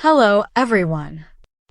Hello, everyone.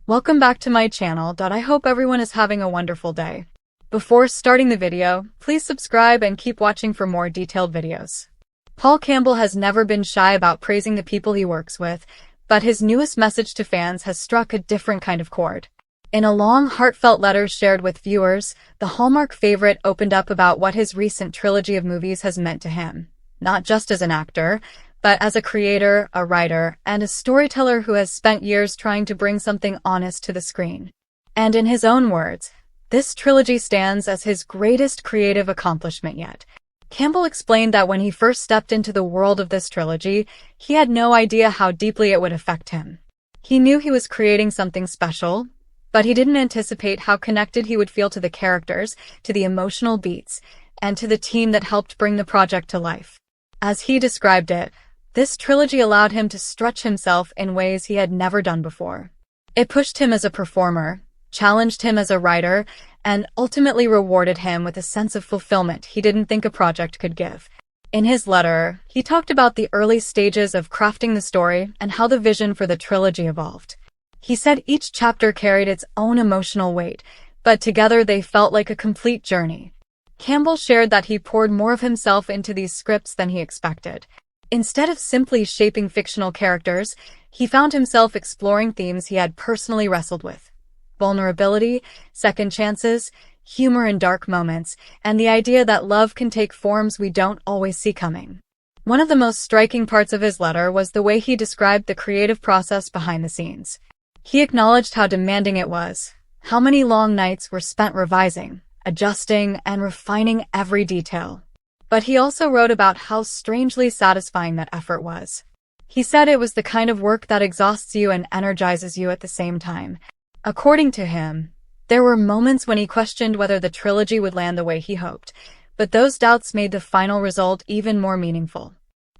Welcome back to my channel. I hope everyone is having a wonderful day. Before starting the video, please subscribe and keep watching for more detailed videos. Paul Campbell has never been shy about praising the people he works with, but his newest message to fans has struck a different kind of chord. In a long, heartfelt letter shared with viewers, the Hallmark favorite opened up about what his recent trilogy of movies has meant to him, not just as an actor, but as a creator, a writer, and a storyteller who has spent years trying to bring something honest to the screen. And in his own words, this trilogy stands as his greatest creative accomplishment yet. Campbell explained that when he first stepped into the world of this trilogy, he had no idea how deeply it would affect him. He knew he was creating something special, but he didn't anticipate how connected he would feel to the characters, to the emotional beats, and to the team that helped bring the project to life. As he described it, this trilogy allowed him to stretch himself in ways he had never done before. It pushed him as a performer, challenged him as a writer, and ultimately rewarded him with a sense of fulfillment he didn't think a project could give. In his letter, he talked about the early stages of crafting the story and how the vision for the trilogy evolved. He said each chapter carried its own emotional weight, but together they felt like a complete journey. Campbell shared that he poured more of himself into these scripts than he expected. Instead of simply shaping fictional characters, he found himself exploring themes he had personally wrestled with: vulnerability, second chances, humor in dark moments, and the idea that love can take forms we don't always see coming. One of the most striking parts of his letter was the way he described the creative process behind the scenes. He acknowledged how demanding it was, how many long nights were spent revising, adjusting, and refining every detail. But he also wrote about how strangely satisfying that effort was. He said it was the kind of work that exhausts you and energizes you at the same time. According to him, there were moments when he questioned whether the trilogy would land the way he hoped, but those doubts made the final result even more meaningful.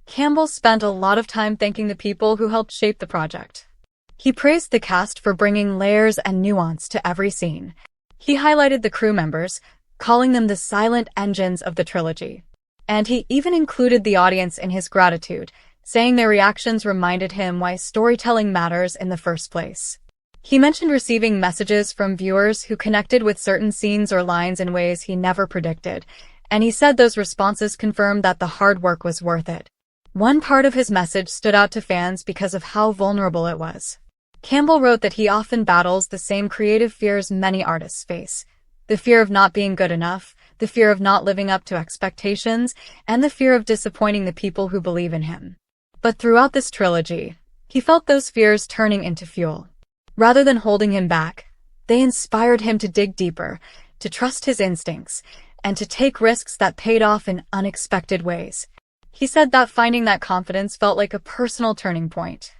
Campbell spent a lot of time thanking the people who helped shape the project. He praised the cast for bringing layers and nuance to every scene. He highlighted the crew members, calling them the silent engines of the trilogy. And he even included the audience in his gratitude, saying their reactions reminded him why storytelling matters in the first place. He mentioned receiving messages from viewers who connected with certain scenes or lines in ways he never predicted, and he said those responses confirmed that the hard work was worth it. One part of his message stood out to fans because of how vulnerable it was. Campbell wrote that he often battles the same creative fears many artists face: the fear of not being good enough, the fear of not living up to expectations, and the fear of disappointing the people who believe in him. But throughout this trilogy, he felt those fears turning into fuel. Rather than holding him back, they inspired him to dig deeper, to trust his instincts, and to take risks that paid off in unexpected ways. He said that finding that confidence felt like a personal turning point.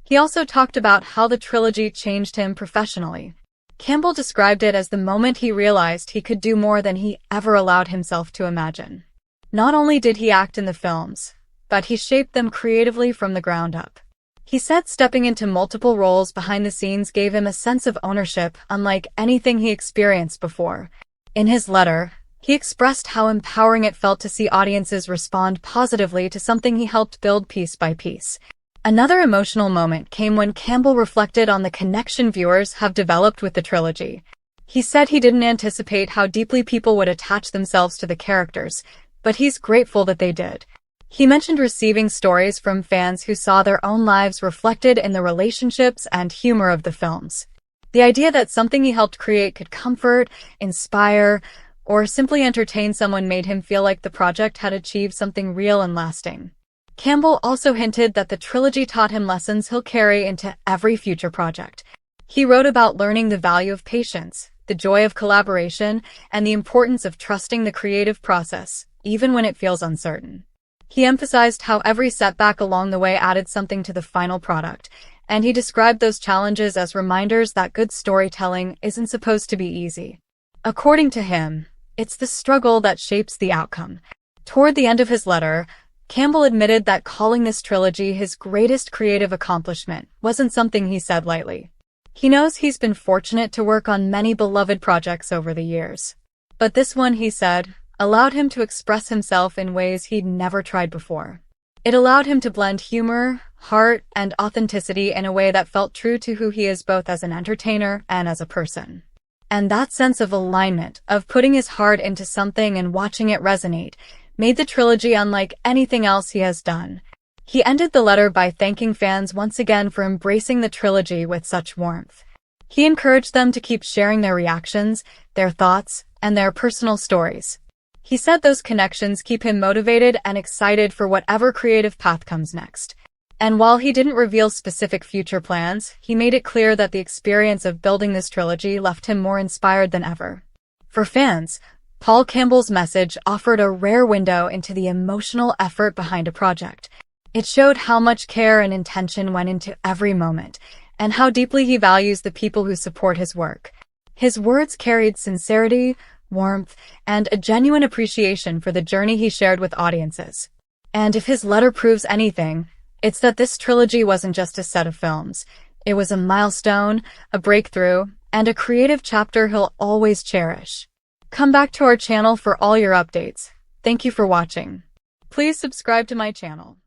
He also talked about how the trilogy changed him professionally. Campbell described it as the moment he realized he could do more than he ever allowed himself to imagine. Not only did he act in the films, but he shaped them creatively from the ground up. He said stepping into multiple roles behind the scenes gave him a sense of ownership unlike anything he experienced before. In his letter, he expressed how empowering it felt to see audiences respond positively to something he helped build piece by piece. Another emotional moment came when Campbell reflected on the connection viewers have developed with the trilogy. He said he didn't anticipate how deeply people would attach themselves to the characters, but he's grateful that they did. He mentioned receiving stories from fans who saw their own lives reflected in the relationships and humor of the films. The idea that something he helped create could comfort, inspire, or simply entertain someone made him feel like the project had achieved something real and lasting. Campbell also hinted that the trilogy taught him lessons he'll carry into every future project. He wrote about learning the value of patience, the joy of collaboration, and the importance of trusting the creative process, even when it feels uncertain. He emphasized how every setback along the way added something to the final product, and he described those challenges as reminders that good storytelling isn't supposed to be easy. According to him, it's the struggle that shapes the outcome. Toward the end of his letter, Campbell admitted that calling this trilogy his greatest creative accomplishment wasn't something he said lightly. He knows he's been fortunate to work on many beloved projects over the years. But this one, he said, allowed him to express himself in ways he'd never tried before. It allowed him to blend humor, heart, and authenticity in a way that felt true to who he is both as an entertainer and as a person. And that sense of alignment, of putting his heart into something and watching it resonate, made the trilogy unlike anything else he has done. He ended the letter by thanking fans once again for embracing the trilogy with such warmth. He encouraged them to keep sharing their reactions, their thoughts, and their personal stories. He said those connections keep him motivated and excited for whatever creative path comes next. And while he didn't reveal specific future plans, he made it clear that the experience of building this trilogy left him more inspired than ever. For fans, Paul Campbell's message offered a rare window into the emotional effort behind a project. It showed how much care and intention went into every moment, and how deeply he values the people who support his work. His words carried sincerity, warmth, and a genuine appreciation for the journey he shared with audiences. And if his letter proves anything, it's that this trilogy wasn't just a set of films. It was a milestone, a breakthrough, and a creative chapter he'll always cherish. Come back to our channel for all your updates. Thank you for watching. Please subscribe to my channel.